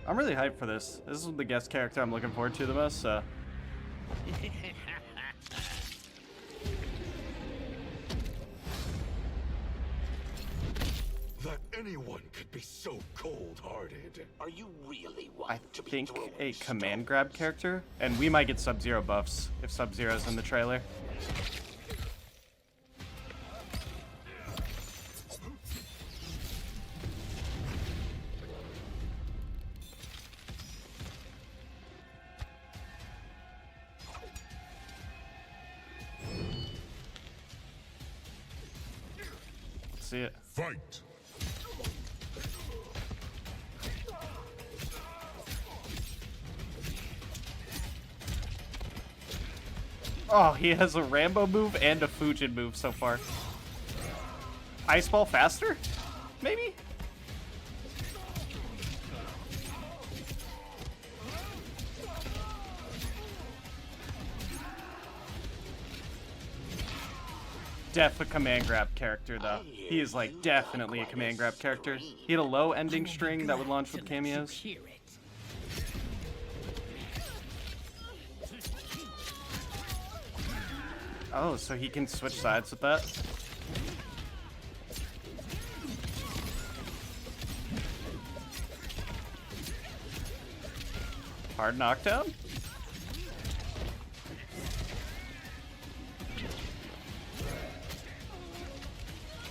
I'm really hyped for this. This is the guest character I'm looking forward to the most, so. That anyone could be so cold-hearted. Are you really I one to be think throwing a stones? command grab character, and we might get Sub-Zero buffs if Sub-Zero's in the trailer. Let's see it. Fight! Oh, he has a Rambo move and a Fujin move so far. Ice Ball faster? Maybe? Def a command grab character though. He is like definitely a command grab character. He had a low ending string that would launch with cameos. Oh, so he can switch sides with that? Hard knockdown?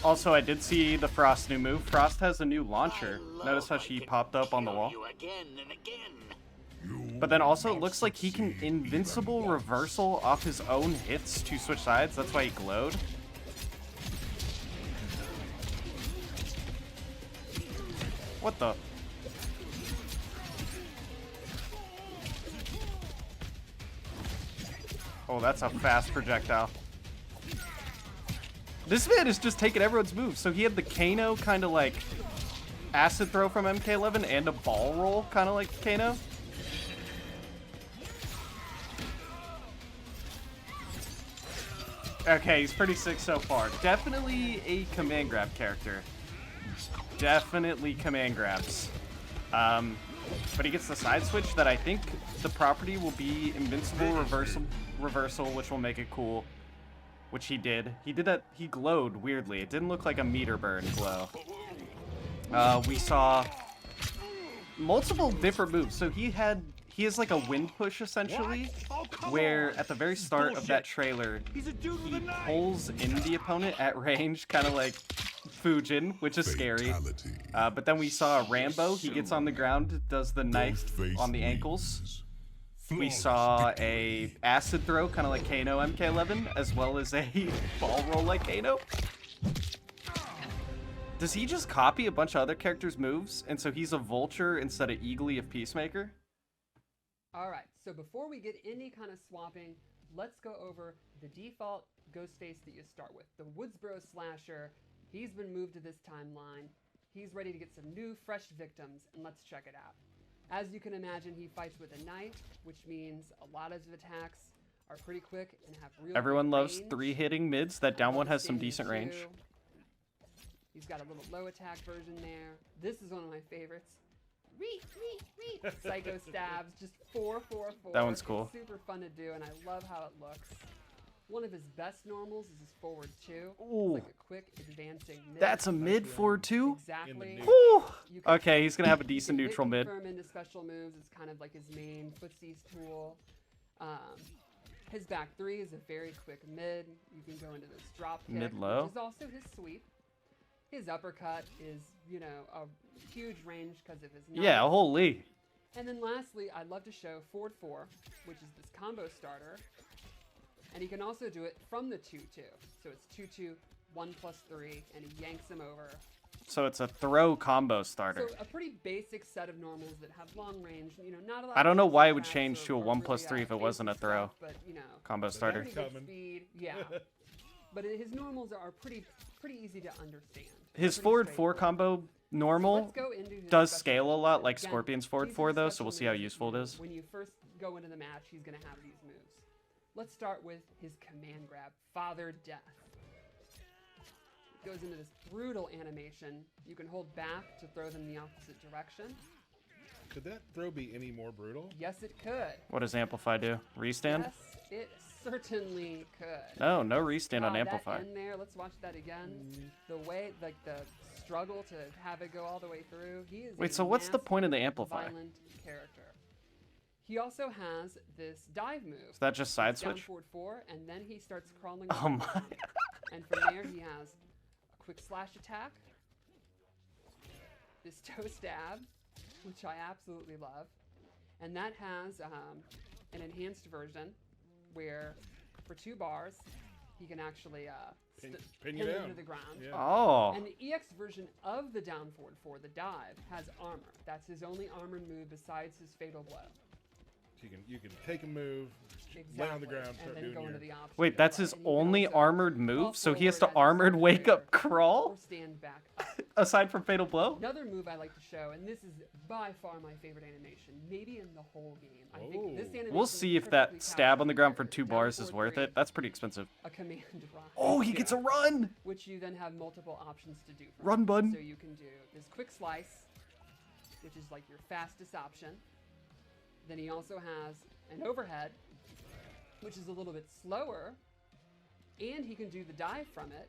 Also, I did see the Frost new move. Frost has a new launcher. Notice how she popped up on the wall? But then also, it looks like he can invincible reversal off his own hits to switch sides. That's why he glowed. What the? Oh, that's a fast projectile. This man is just taking everyone's moves. So he had the Kano kind of like acid throw from MK11 and a ball roll kind of like Kano. Okay, he's pretty sick so far. Definitely a command grab character. Definitely command grabs. But he gets the side switch that I think the property will be invincible reversal, which will make it cool. Which he did. He did that. He glowed weirdly. It didn't look like a meter burn glow. We saw multiple different moves. So he has like a wind push essentially, where at the very start of that trailer, he pulls in the opponent at range, kind of like Fujin, which is scary. But then we saw Rambo. He gets on the ground, does the knife on the ankles. We saw a acid throw, kind of like Kano MK11, as well as a ball roll like Kano. Does he just copy a bunch of other characters' moves, and so he's a Vulture instead of Eagly of Peacemaker? Alright, so before we get any kind of swapping, let's go over the default Ghostface that you start with. The Woodsboro Slasher, he's been moved to this timeline. He's ready to get some new, fresh victims, and let's check it out. As you can imagine, he fights with a knife, which means a lot of his attacks are pretty quick and have real Everyone loves range. 3-hitting mids. That down one has some decent range. He's got a little low attack version there. This is one of my favorites. Psycho stabs, just 4-4-4. That one's cool. It's super fun to do, and I love how it looks. One of his best normals is his forward 2. Ooh. It's like a quick advancing mid. That's a mid forward 2? Exactly. Ooh. You can- Okay, he's gonna have a you decent can neutral mid. confirm into special moves. It's kind of like his main footsies tool. His back 3 is a very quick mid. You can go into this drop kick, Mid-low. which is also his sweep. His uppercut is, you know, a huge range because of his knife. Yeah, holy. And then lastly, I'd love to show forward 4, which is this combo starter. And he can also do it from the 2-2. So it's 2-2, 1+3, and he yanks him over. So it's a throw combo starter. So a pretty basic set of normals that have long range. You know, not a lot. I don't know of why it would attacks change or- to a or 1+3 really, if it wasn't a basic throw. stuff, but you know, Combo starter. pretty good speed, yeah. But his normals are pretty easy to understand. His Pretty forward 4 straightforward. combo normal Let's go into his does special scale a lot moves. like Again, Scorpion's forward these 4 are though, so we'll see how special useful it moves. is. When you first go into the match, he's going to have these moves. Let's start with his command grab, Father Death. Goes into this brutal animation. You can hold back to throw them the opposite direction. Could that throw be any more brutal? Yes, it could. What does Amplify do? Restand? Yes, it certainly could. No, no restand on Wow, Amplify. That end there, let's watch that again. The way, like the struggle to have it go all the way through. He is Wait, a so what's the nasty, point of the Amplify? violent character. He also has this dive move. Is that just side It's down switch? forward 4, and then he starts crawling. Oh my. And from there, he has a quick slash attack, this toe stab, which I absolutely love, and that has an enhanced version where, for 2 bars, he can actually Pin you you into down. the ground. Yeah. Oh. And the EX version of the down forward 4, the dive, has armor. That's his only armor move besides his fatal blow. So you can take a move, lay on the ground, and start then doing go your... into the option. Wait, that's his And you can only also armored fall move? So he has forward to as a armored side wake up player crawl? or stand back up. Aside from Fatal Blow? Another move I like to show, and this is by far my favorite animation, maybe in the whole game. I think this animation We'll see if that perfectly stab on the ground for captures 2 down bars is forward worth 3, it. That's pretty expensive. a command run. Oh, he gets a run! Which you then have multiple options to do. From Run, it. bud. So you can do this quick slice, which is like your fastest option. Then he also has an overhead, which is a little bit slower, and he can do the dive from it,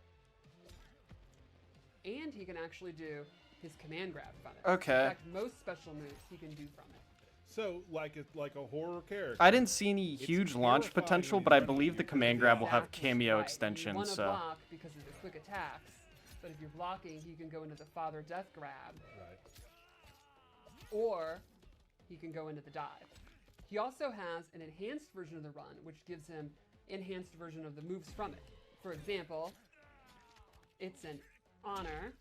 and he can actually do his command grab from it. Okay. In fact, most special moves he can do from it. So, like a horror character. I didn't see any It's huge launch terrifying potential, when but I he's running believe at the you. command grab will have Exactly cameo right. You extension, want to so... block because of the quick attacks, but if you're blocking, he can go into the father death grab, Right. or he can go into the dive. He also has an enhanced version of the run, which gives him enhanced version of the moves from it. For example, it's an honor,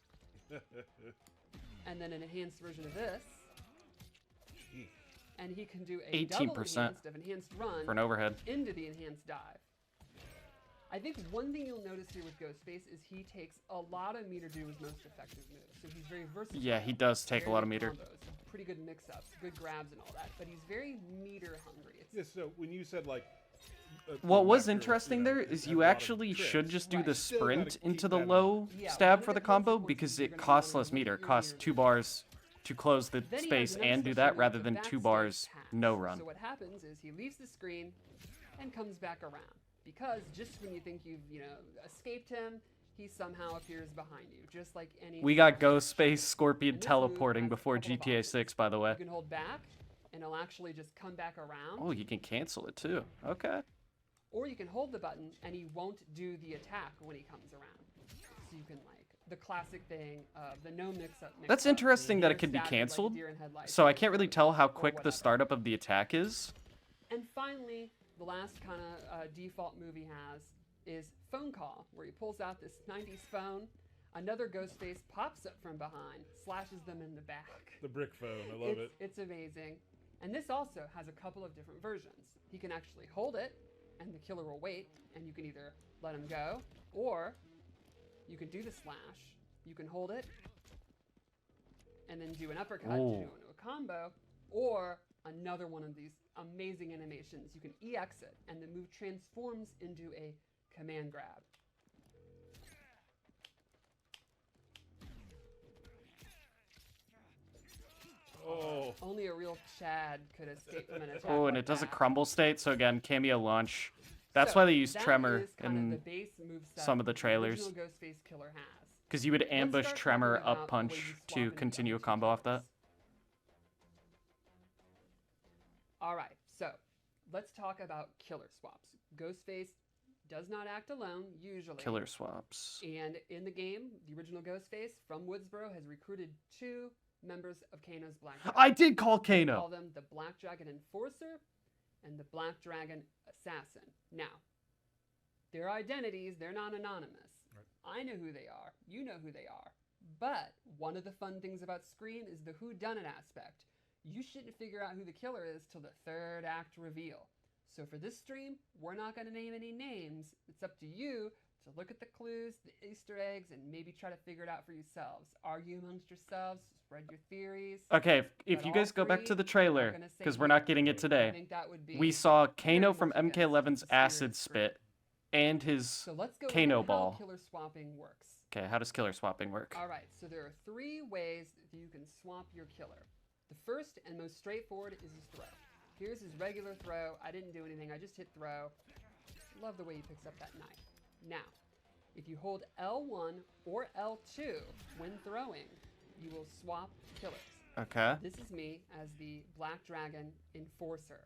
and then an enhanced version of this, Gee. and he can do a double 18% enhanced of enhanced run For an overhead. into the enhanced dive. I think one thing you'll notice here with Ghostface is he takes a lot of meter to do his most effective moves. So he's very versatile. Yeah, he does take a very lot of good meter. combos, pretty good mix-ups, good grabs and all that, but he's very meter hungry. It's Yeah, so when you said, like... What was Vector, interesting you know, there it is has you a lot of actually tricks. should just do Right. the Still gotta sprint keep into the that in low mind. Yeah, stab one for of the the combo consequences because you're it gonna costs learn less meter. It when costs you're 2 doing bars to close the Then he has space the next and do special that move, rather the than 2 backstage bars pass. no run. So what happens is he leaves the screen and comes back around. Because just when you think you've, escaped him, he somehow appears behind you, just like any... We got Ghostface Scorpion And this move teleporting has a before couple of GTA options. 6, by the way. You can hold back, and it'll actually just come back around. Oh, you can cancel it too. Okay. Or you can hold the button, and he won't do the attack when he comes around. So you can, the classic thing of the no mix-up That's interesting that it could be canceled. So I can't really tell how quick the startup of the attack is. And finally, the last kind of default move he has is phone call, where he pulls out this 90s phone, another Ghostface pops up from behind, slashes them in the back. The brick phone, I love it. It's amazing. And this also has a couple of different versions. He can actually hold it, and the killer will wait, and you can either let him go, or you can do the slash. You can hold it, and then do an uppercut to do into a combo, or another one of these amazing animations. You can EX it, and the move transforms into a command grab. Oh. Only a real Chad could escape from an attack. Oh, and like it does a that. crumble state, so again, cameo launch. That's So why they use that Tremor is kind of in the base moveset some of the that trailers. original Ghostface Killer has. Because you would ambush start Tremor talking about up the way you punch swap to into the continue a other two combo off that. killers. All right, so let's talk about killer swaps. Ghostface does not act alone, usually. Killer swaps. And in the game, the original Ghostface from Woodsboro has recruited 2 members of Kano's Black Dragon. I did call We call Kano. them the Black Dragon Enforcer and the Black Dragon Assassin. Now, their identities, they're not anonymous. I know who they are. You know who they are. But one of the fun things about Scream is the whodunit aspect. You shouldn't figure out who the killer is till the 3rd act reveal. So for this stream, we're not going to name any names. It's up to you to look at the clues, the Easter eggs, and maybe try to figure it out for yourselves. Argue amongst yourselves, spread your theories. Okay, if But you all guys go back 3 to the are trailer, gonna say because we're here. not getting it I today, think that would be we saw very Kano much from against MK11's the spirit acid of Scream. spit and his So let's go Kano over ball. how killer swapping works. Okay, how does killer swapping work? All right, so there are 3 ways that you can swap your killer. The first and most straightforward is his throw. Here's his regular throw. I didn't do anything. I just hit throw. Love the way he picks up that knife. Now, if you hold L1 or L2 when throwing, you will swap killers. Okay. This is me as the Black Dragon Enforcer.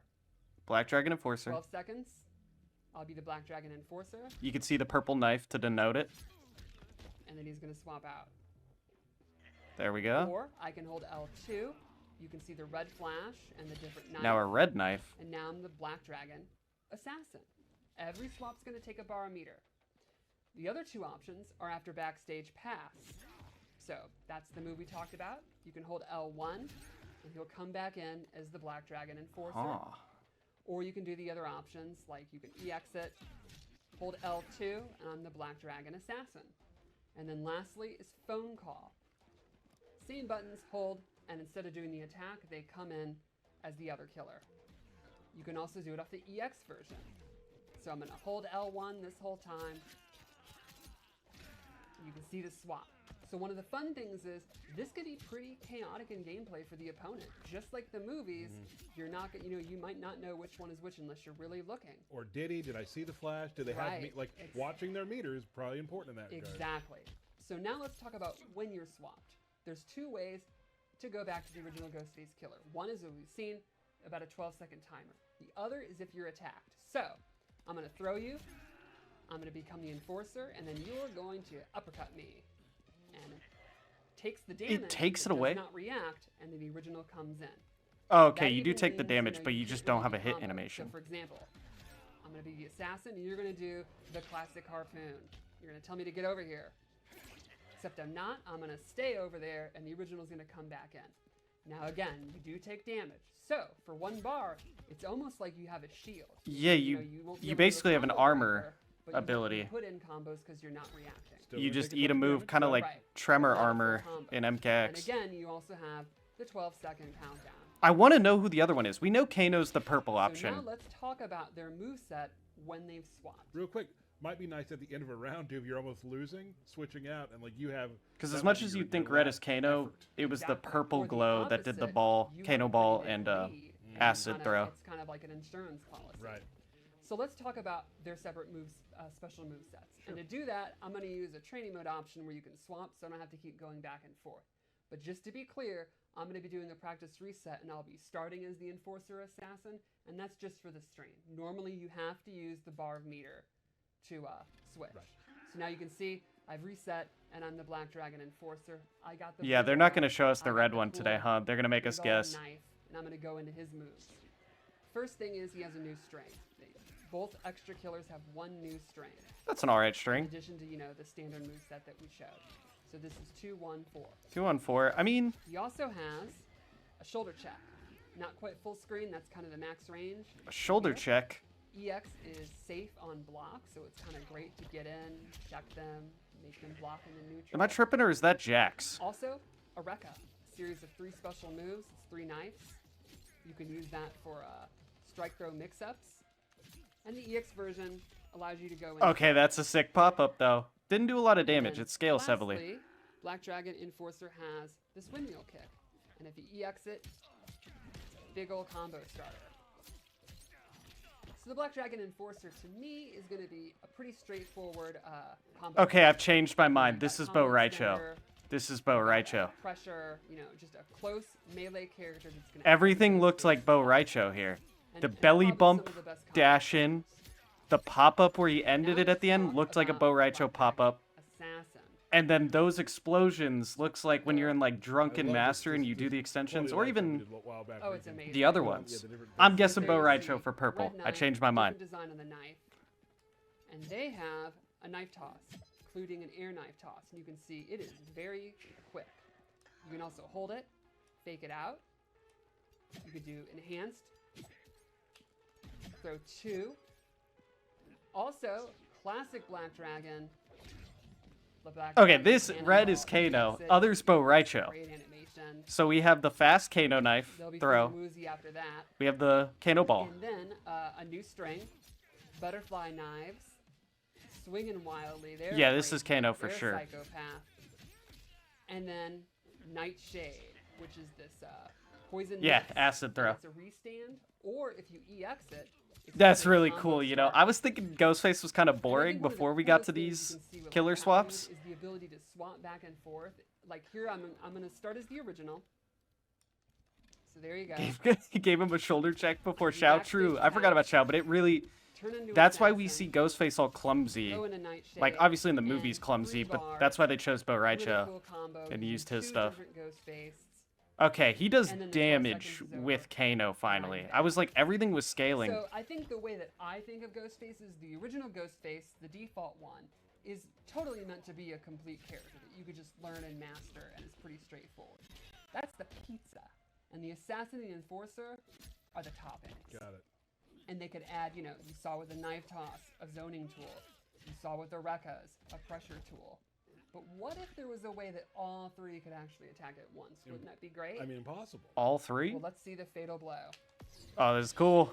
Black Dragon Enforcer. 12 seconds. I'll be the Black Dragon Enforcer. You can see the purple knife to denote it. And then he's going to swap out. There we go. Or I can hold L2. You can see the red flash and the different knives. Now a red knife. And now I'm the Black Dragon Assassin. Every swap's going to take a barometer. The other two options are after backstage pass. So that's the move we talked about. You can hold L1 and he'll come back in as the Black Dragon Enforcer. Huh. Or you can do the other options, like you can E-exit, hold L2, and I'm the Black Dragon Assassin. And then lastly is phone call. Same buttons, hold, and instead of doing the attack, they come in as the other killer. You can also do it off the EX version. So I'm gonna hold L1 this whole time. You can see the swap. So one of the fun things is this could be pretty chaotic in gameplay for the opponent. Just like the movies, you're not, you might not know which one is which unless you're really looking. Or did I see the flash? Do they have me? Like watching their meter is probably important in that regard. Exactly. So now let's talk about when you're swapped. There's two ways to go back to the original Ghostface killer. One is what we've seen, about a 12-second timer. The other is if you're attacked. So I'm going to throw you. I'm going to become the enforcer, and then you're going to uppercut me. And it takes the damage. It takes it away? Does not react, and then the original comes in. Oh, okay, That you do even take the means, damage, but you can't just don't really have a do hit combos. animation. So for example, I'm going to be the assassin, and you're going to do the classic harpoon. You're going to tell me to get over here. Except I'm not. I'm going to stay over there, and the original is going to come back in. Now again, you do take damage. So for one bar, it's almost like you have a shield. Yeah, you you won't be able to do a basically have an combo armor breaker, but ability. You put in combos because you're not reacting. Still You gonna just take a eat a bunch of move, damage? kind of like Right. Tremor Not a full armor combo. in And MKX. again, you also have the 12-second countdown. I want to know who the other one is. We know Kano's the purple So option. now let's talk about their moveset when they've swapped. Real quick, might be nice at the end of a round too if you're almost losing, switching out, and like you have. Because that as might much be as your- you'd think your red last is Kano, effort. it was the Exactly. purple Or the glow that did the opposite, ball, you Kano have a ball, pretty and big lead. acid Kinda- throw. It's kind of like an insurance policy. Right. So let's talk about their separate moves, special move sets. And to do that, I'm going to use a training mode option where you can swap, so I don't have to keep going back and forth. But just to be clear, I'm going to be doing a practice reset, and I'll be starting as the Enforcer Assassin, and that's just for the stream. Normally, you have to use the bar of meter to switch. Right. So now you can see I've reset, and I'm the Black Dragon Enforcer. I got the Yeah, blue they're not bar, going to show us I the got red the one cool today, huh? They're going to make us big old guess. knife, and I'm going to go into his moves. First thing is he has a new string. Both extra killers have one new string. That's an alright In string. addition to, the standard moveset that we showed. So this is 2-1-4. 2-on-4. I mean, He also has a shoulder check. Not quite full screen, that's kind of the max range. a shoulder Here. check. EX is safe on block, so it's kind of great to get in, check them, make them block in the neutral. Am I tripping or is that Jax? Also, a Rekka, a series of 3 special moves. It's 3 knives. You can use that for strike throw mix-ups. And the EX version allows you to go in. Okay, that's a sick pop-up, though. Didn't do a lot of damage. And It scales heavily. lastly, Black Dragon Enforcer has this windmill kick. And if you EX it, big old combo starter. So the Black Dragon Enforcer, to me, is going to be a pretty straightforward combo. Okay, I've changed my mind. You've This got is Bo combo Raicho. extender, This is Bo you've got, Raicho. Pressure, just a close melee character that's going to... Everything looked like Bo Raicho here. The And belly probably bump, some of the best combos. dash in, the pop-up where he ended it at the end Talk looked like a about Bo Black Raicho Dragon pop-up. Assassin. And then those explosions looks like when you're in like I Drunken love Master this- and you this do the extensions, quality or of life that we even did a while back Oh, where it's you can- amazing. the other Yeah, ones. the different- I'm guessing Bo There's Raicho the for purple. red I knife, changed my mind. different design on the knife. And they have a knife toss, including an air knife toss. And you can see it is very quick. You can also hold it, fake it out. You could do enhanced, throw 2. Also, classic Black Dragon. the Black Okay, Dragon this cannonball, red is Kano. exits, Others Bo Raicho. Great animation. So we have the fast Kano knife They'll be throw. woozy after that. We have the Kano ball. And then a new string, butterfly knives, swinging wildly. They're Yeah, this great. is Kano for They're sure. Psychopath. And then Nightshade, which is this poison. Yeah, mist, acid throw. it's a restand, or if you EX it. it's That's a really combo cool, you know. start. I was thinking Ghostface was kind of And I boring think one of the before we got to coolest things these you can see with killer that swaps. move is the ability to swap back and forth. Like here, I'm gonna start as the original. So there you go. He gave him a shoulder check before You Xiao. actually True, I forgot about Xiao, but it really... Turn into That's why we assassin, see Ghostface all clumsy. go into Nightshade, Like, obviously in the and movie's clumsy, but rebar, that's why they chose Bo really Raicho cool combo, and using used his 2 stuff. different Ghostface. Okay, he does And then the 12 damage seconds is with over. Kano finally. Right. I was like, everything was scaling. So I think the way that I think of Ghostface is the original Ghostface, the default one, is totally meant to be a complete character that you could just learn and master, and it's pretty straightforward. That's the pizza. And the Assassin and the Enforcer are the toppings. Got it. And they could add, you know, you saw with the knife toss, a zoning tool. You saw with the Rekkas, a pressure tool. But what if there was a way that all 3 could actually attack at once? Wouldn't that be great? I mean, impossible. All 3? Well, let's see the fatal blow. Oh, this is cool.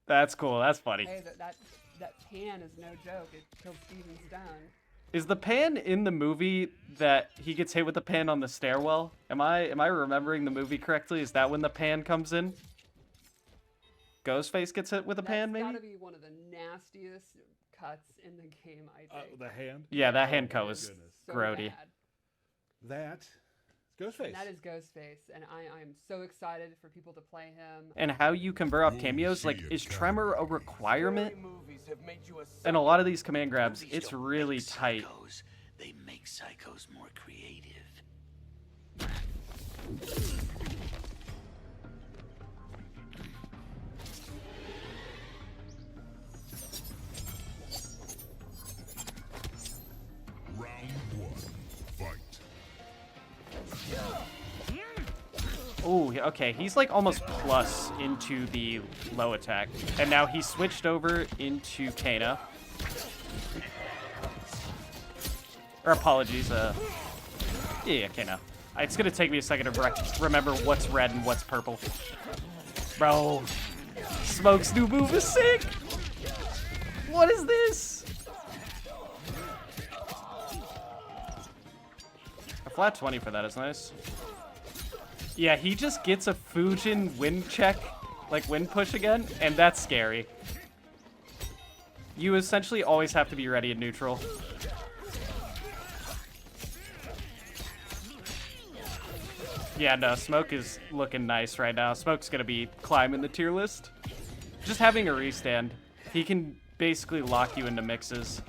That's cool. That's funny. Hey, that pan is no joke. It kills Steven Stone. Is the pan in the movie that he gets hit with the pan on the stairwell? Am I remembering the movie correctly? Is that when the pan comes in? Ghostface gets hit with a pan, maybe? That's gotta be one of the nastiest cuts in the game, I think. The hand? Yeah, that hand cut was goodness. So grody. bad. That is Ghostface. And that is Ghostface, and I am so excited for people to play him. And how you convert off cameos, like, is Tremor a requirement? And a lot of these command grabs, it's really tight. They make psychos more creative. Ooh, okay, he's like almost plus into the low attack. And now he switched over into Kano. Or apologies, yeah, Kano. It's gonna take me a second to remember what's red and what's purple. Bro, Smoke's new move is sick! What is this? A flat 20 for that is nice. Yeah, he just gets a Fujin wind check, like wind push again, and that's scary. You essentially always have to be ready in neutral. Yeah, no, Smoke is looking nice right now. Smoke's gonna be climbing the tier list. Just having a restand, he can basically lock you into mixes.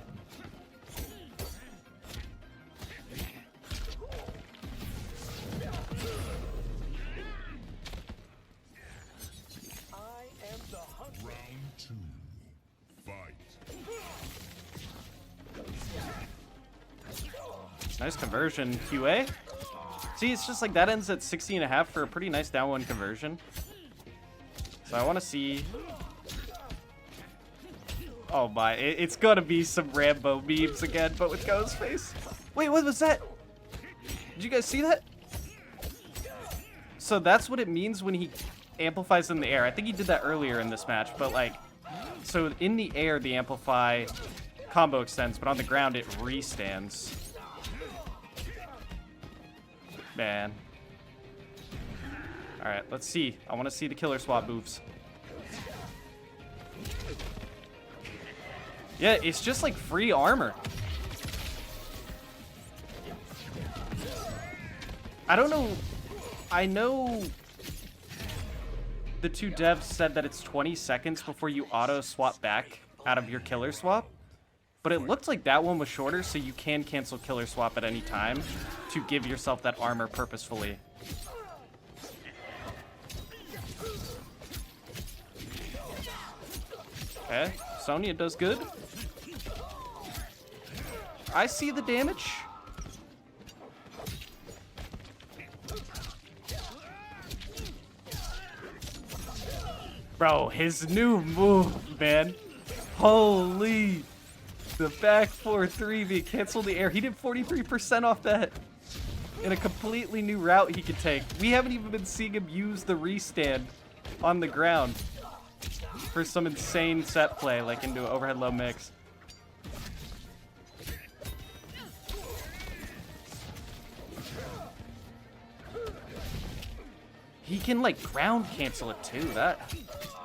Nice conversion, QA. See, it's just like that ends at 60.5 for a pretty nice down one conversion. So I want to see. Oh my, it's gonna be some Rambo memes again, but with Ghostface. Wait, what was that? Did you guys see that? So that's what it means when he amplifies in the air. I think he did that earlier in this match, but like, so in the air, the amplify combo extends, but on the ground, it restands. Man. Alright, let's see. I want to see the killer swap moves. Yeah, it's just like free armor. I don't know. I know the 2 devs said that it's 20 seconds before you auto swap back out of your killer swap. But it looked like that one was shorter, so you can cancel killer swap at any time to give yourself that armor purposefully. Okay, Sonya does good. I see the damage. Bro, his new move, man. Holy. The back 4-3 being canceled the air. He did 43% off that. In a completely new route he could take. We haven't even been seeing him use the restand on the ground for some insane set play, like into an overhead low mix. He can, like, ground cancel it, too. That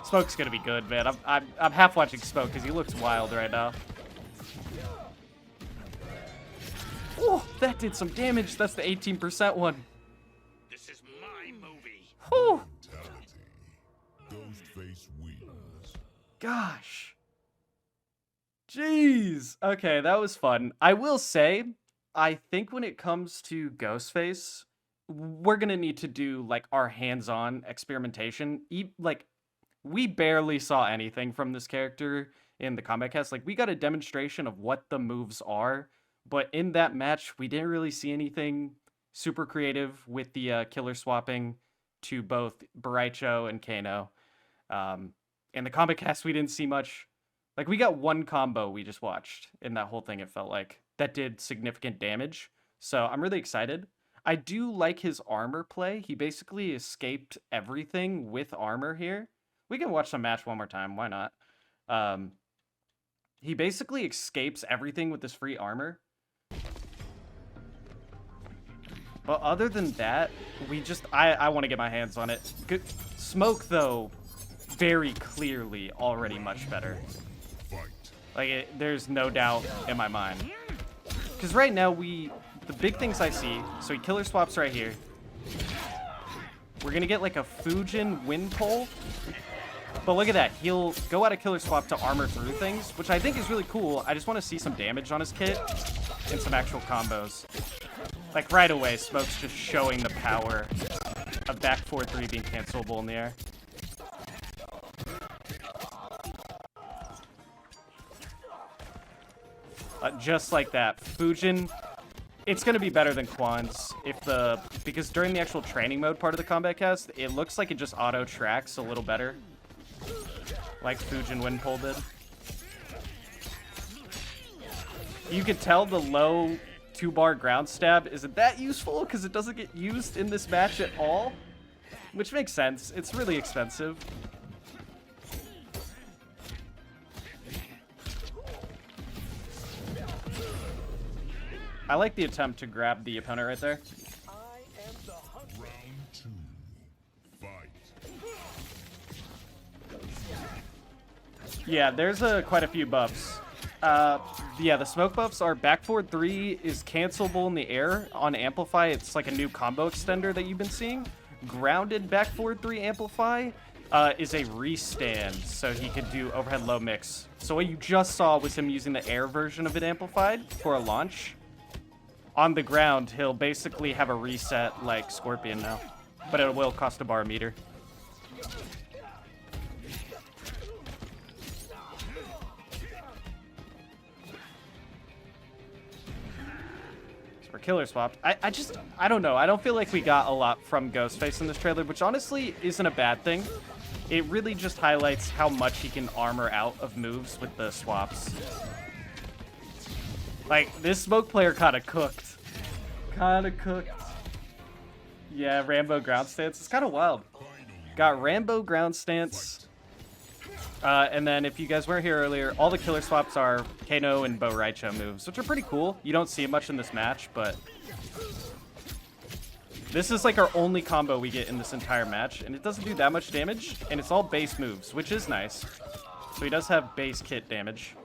Smoke's gonna be good, man. I'm half watching Smoke because he looks wild right now. Oh, that did some damage. That's the 18% one. This is my movie. Whew. Ghostface wins. Gosh. Jeez. Okay, that was fun. I will say, I think when it comes to Ghostface, we're gonna need to do, like, our hands-on experimentation. Like, we barely saw anything from this character in the Kombat cast. Like, we got a demonstration of what the moves are, but in that match, we didn't really see anything super creative with the killer swapping to both Baraicho and Kano. In the Kombat cast, we didn't see much. Like, we got one combo we just watched in that whole thing, it felt like, that did significant damage. So I'm really excited. I do like his armor play. He basically escaped everything with armor here. We can watch the match one more time. Why not? He basically escapes everything with this free armor. But other than that, I want to get my hands on it. Good. Smoke, though, very clearly already much better. Like, there's no doubt in my mind. Because right now, the big things I see, so he killer swaps right here. We're going to get, like, a Fujin wind pole. But look at that. He'll go out of killer swap to armor through things, which I think is really cool. I just want to see some damage on his kit and some actual combos. Like, right away, Smoke's just showing the power of back 4-3 being cancelable in the air. Just like that. Fujin, it's going to be better than Quan's because during the actual training mode part of the Kombat cast, it looks like it just auto-tracks a little better. Like Fujin Windpull did. You could tell the low 2-bar ground stab isn't that useful because it doesn't get used in this match at all. Which makes sense. It's really expensive. I like the attempt to grab the opponent right there. Round 2. Fight. Yeah, there's quite a few buffs. Yeah, the smoke buffs are back forward 3 is cancelable in the air. On Amplify, it's like a new combo extender that you've been seeing. Grounded back forward 3 Amplify is a restand, so he could do overhead low mix. So what you just saw was him using the air version of it amplified for a launch. On the ground, he'll basically have a reset like Scorpion now, but it will cost a bar meter. For killer swap, I don't know. I don't feel like we got a lot from Ghostface in this trailer, which honestly isn't a bad thing. It really just highlights how much he can armor out of moves with the swaps. Like, this smoke player kinda cooked. Yeah, Rambo ground stance. It's kind of wild. Got Rambo ground stance. And then if you guys weren't here earlier, all the killer swaps are Kano and Bo Raicho moves, which are pretty cool. You don't see much in this match, but this is like our only combo we get in this entire match, and it doesn't do that much damage, and it's all base moves, which is nice. So he does have base kit damage.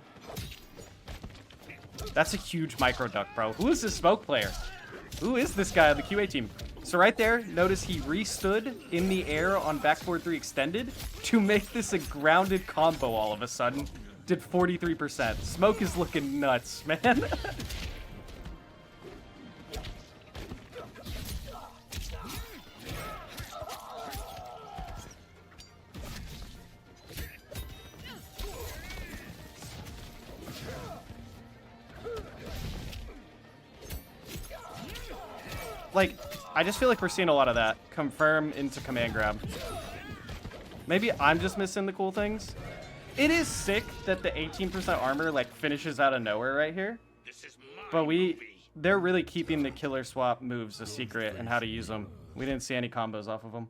That's a huge micro duck, bro. Who is this smoke player? Who is this guy on the QA team? So right there, notice he re-stood in the air on back forward 3 extended to make this a grounded combo all of a sudden. Did 43%. Smoke is looking nuts, man. Like, I just feel like we're seeing a lot of that. Confirm into command grab. Maybe I'm just missing the cool things. It is sick that the 18% armor, like, finishes out of nowhere right here. But they're really keeping the killer swap moves a secret and how to use them. We didn't see any combos off of them.